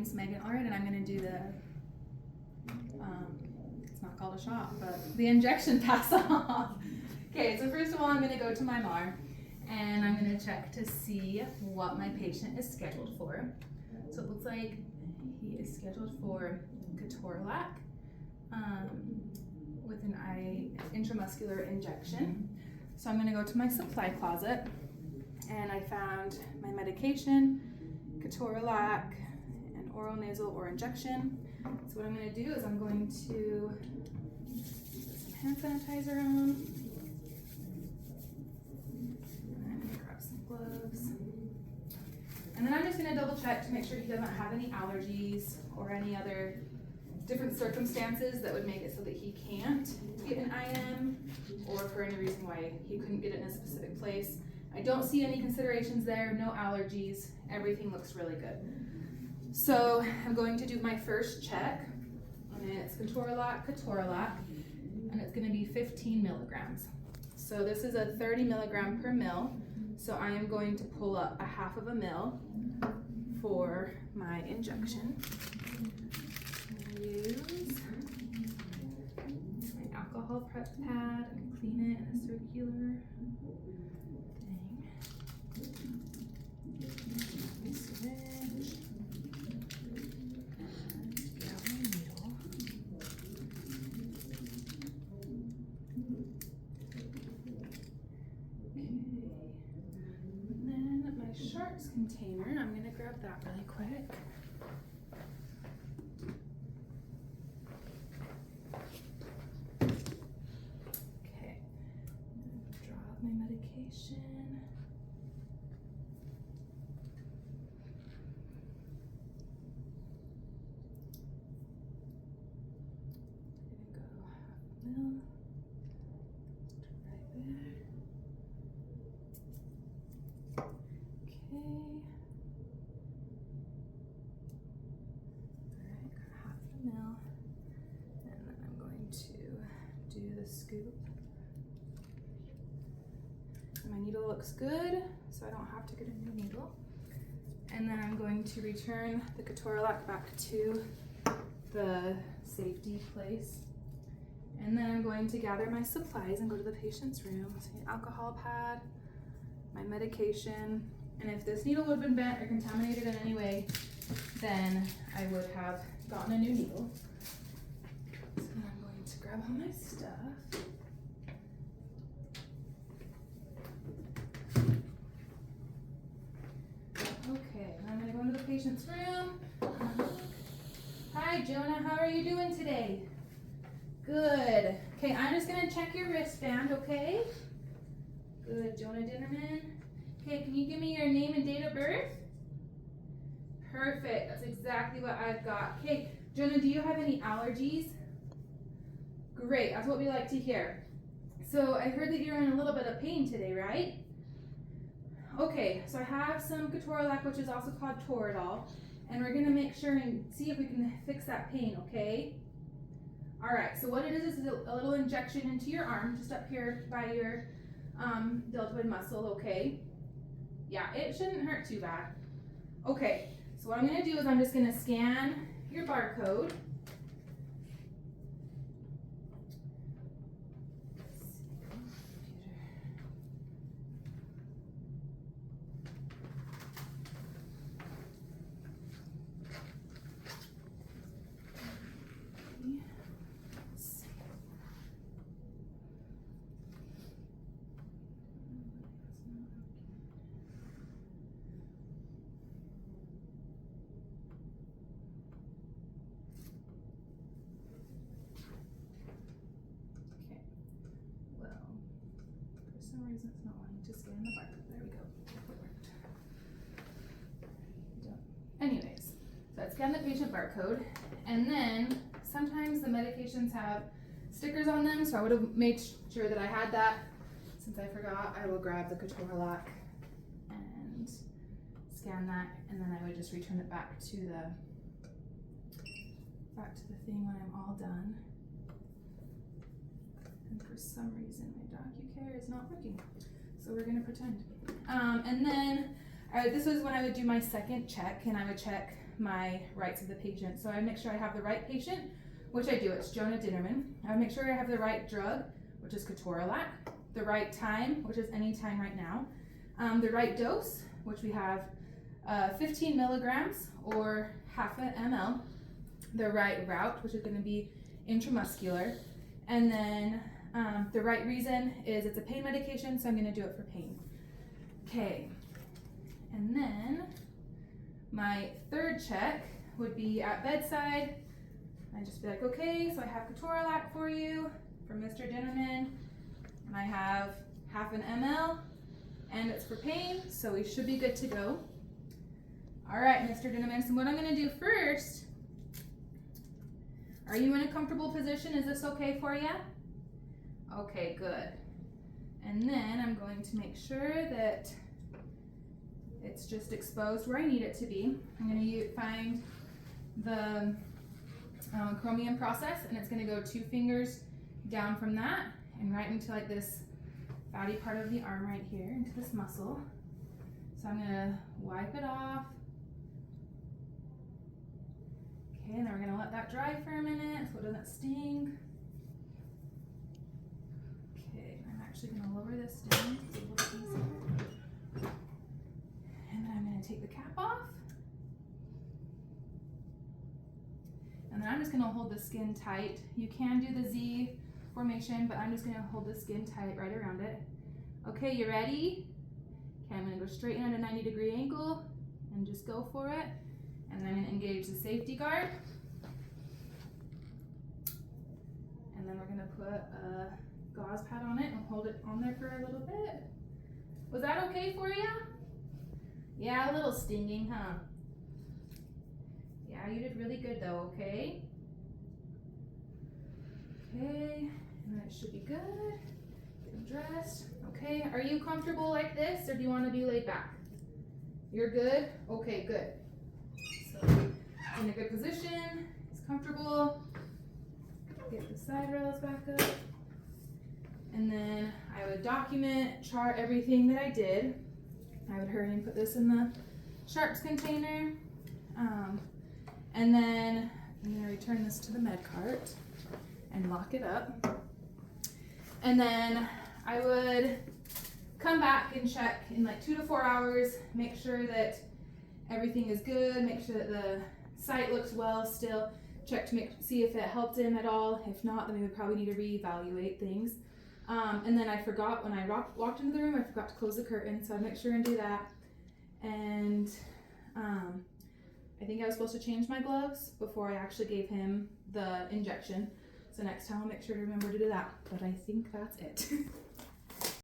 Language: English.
name's Megan Allred, and I'm going to do the, it's not called a shot, but the injection pass off. Okay, so first of all, I'm going to go to my MAR, and I'm going to check to see what my patient is scheduled for. So it looks like he is scheduled for ketorolac with an intramuscular injection. So I'm going to go to my supply closet, and I found my medication, ketorolac, and oral, nasal, or injection. So what I'm going to do is I'm going to put some hand sanitizer on. I'm going to grab some gloves. And then I'm just going to double check to make sure he doesn't have any allergies or any other different circumstances that would make it so that he can't get an IM, or for any reason why he couldn't get it in a specific place. I don't see any considerations there, no allergies, everything looks really good. So I'm going to do my first check, and it's ketorolac, and it's going to be 15 milligrams. So this is a 30 milligram per mil, so I am going to pull up a half of a mil for my injection. Use my alcohol prep pad and clean it in a circular thing. My syringe. And grab my needle. Okay. And then my sharps container, I'm going to grab that really quick. My medication. I'm gonna go half a mil. Right there. Okay. Alright, got half a mil. And then I'm going to do the scoop. My needle looks good, so I don't have to get a new needle. And then I'm going to return the ketorolac back to the safety place. And then I'm going to gather my supplies and go to the patient's room. So an alcohol pad, my medication, and if this needle would have been bent or contaminated in any way, then I would have gotten a new needle. So then I'm going to grab all my stuff. Okay, I'm gonna go into the patient's room. Hi, Jonah, how are you doing today? Good. Okay, I'm just gonna check your wristband, okay? Good, Jonah Dinnerman. Okay, can you give me your name and date of birth? Perfect, that's exactly what I've got. Okay, Jonah, do you have any allergies? Great, that's what we like to hear. So I heard that you're in a little bit of pain today, right? Okay, so I have some ketorolac, which is also called Toradol, and we're gonna make sure and see if we can fix that pain, okay? All right, so what it is a little injection into your arm, just up here by your deltoid muscle, okay? Yeah, it shouldn't hurt too bad. Okay, so what I'm gonna do is I'm just gonna scan your barcode. For some reason it's not wanting to scan the barcode. There we go. It worked. Anyways, so I scanned the patient barcode, and then sometimes the medications have stickers on them, so I would have made sure that I had that. Since I forgot, I will grab the ketorolac and scan that, and then I would just return it back to the thing when I'm all done. And for some reason my DocuCare is not working, so we're gonna pretend. And then This was when I would do my second check, and I would check my rights of the patient. So I would make sure I have the right patient, which I do. It's Jonah Dinnerman. I would make sure I have the right drug, which is ketorolac, the right time, which is any time right now, the right dose, which we have 15 milligrams or half an ml, the right route, which is going to be intramuscular, and then the right reason is it's a pain medication, so I'm going to do it for pain. Okay, and then my third check would be at bedside. I'd just be like, okay, so I have ketorolac for you from Mr. Dinnerman, and I have half an ml, and it's for pain, so we should be good to go. All right, Mr. Dinnerman, so what I'm gonna do first, are you in a comfortable position? Is this okay for you? Okay, good. And then I'm going to make sure that it's just exposed where I need it to be. I'm gonna find the chromium process, and it's gonna go 2 fingers down from that and right into like this fatty part of the arm right here, into this muscle. So I'm gonna wipe it off. Okay, and then we're gonna let that dry for a minute so it doesn't sting. Okay, I'm actually gonna lower this down so it's a little easier. And then I'm gonna take the cap off. And then I'm just gonna hold the skin tight. You can do the Z formation, but I'm just gonna hold the skin tight right around it. Okay, you ready? Okay, I'm gonna go straight in at a 90-degree angle and just go for it. And then I'm gonna engage the safety guard. And then we're gonna put a gauze pad on it and hold it on there for a little bit. Was that okay for you? Yeah, a little stinging, huh? Yeah, you did really good though, okay? Okay, and then it should be good. Get them dressed. Okay, are you comfortable like this, or do you want to be laid back? You're good? Okay, good. So, in a good position, it's comfortable. Get the side rails back up. And then I would document, chart everything that I did. I would hurry and put this in the sharps container. And then I'm gonna return this to the med cart and lock it up. And then I would come back and check in like 2 to 4 hours, make sure that everything is good, make sure that the site looks well still, check to see if it helped him at all. If not, then we would probably need to reevaluate things. And then I forgot, when I walked into the room, I forgot to close the curtain, so I'd make sure and do that. And I think I was supposed to change my gloves before I actually gave him the injection. So next time I'll make sure to remember to do that. But I think that's it.